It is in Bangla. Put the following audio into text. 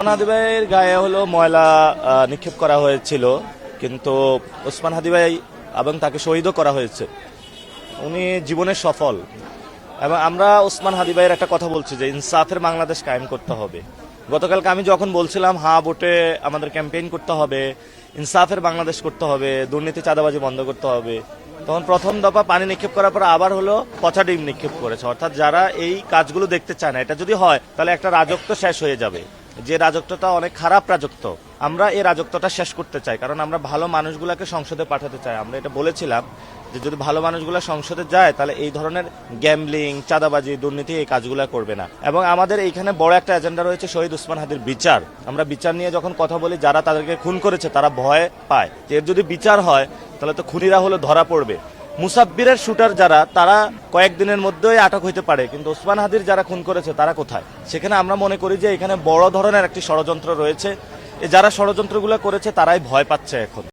ওসমান হাদি ভাইয়ের গায়ে হলো ময়লা নিক্ষেপ করা হয়েছিল, কিন্তু ওসমান হাদি ভাই এবং তাকে শহীদও করা হয়েছে। উনি জীবনের সফল, এবং আমরা ওসমান হাদি ভাইয়ের একটা কথা বলছি যে ইনসাফের বাংলাদেশ কায়েম করতে হবে। গতকালকে আমি যখন বলছিলাম ভোটে আমাদের ক্যাম্পেইন করতে হবে, ইনসাফের বাংলাদেশ করতে হবে, দুর্নীতি চাঁদাবাজি বন্ধ করতে হবে, তখন প্রথম দফা পানি নিক্ষেপ করার পর আবার হলো পচা ডিম নিক্ষেপ করেছে। অর্থাৎ যারা এই কাজগুলো দেখতে চায় না, এটা যদি হয় তাহলে একটা রাজত্ব শেষ হয়ে যাবে, যে রাজত্বটা অনেক খারাপ রাজত্ব। আমরা এই রাজত্বটা শেষ করতে চাই, কারণ আমরা ভালো মানুষগুলোকে সংসদে পাঠাতে চাই। আমরা এটা বলেছিলাম যে যদি ভালো মানুষগুলো সংসদে যায় তাহলে এই ধরনের গ্যাম্বলিং, চাঁদাবাজি, দুর্নীতি এই কাজগুলো করবে না। এবং আমাদের এইখানে বড় একটা এজেন্ডা রয়েছে শহীদ ওসমান হাদির বিচার। আমরা বিচার নিয়ে যখন কথা বলি, যারা তাদেরকে খুন করেছে তারা ভয় পায় যে এর যদি বিচার হয় তাহলে তো খুনিরা হলো ধরা পড়বে। মুসাব্বিরের শুটার যারা, তারা কয়েকদিনের মধ্যেই আটক হইতে পারে, কিন্তু ওসমান হাদির যারা খুন করেছে তারা কোথায়? সেখানে আমরা মনে করি যে এখানে বড় ধরনের একটি ষড়যন্ত্র রয়েছে। যারা ষড়যন্ত্রগুলো করেছে তারাই ভয় পাচ্ছে এখন।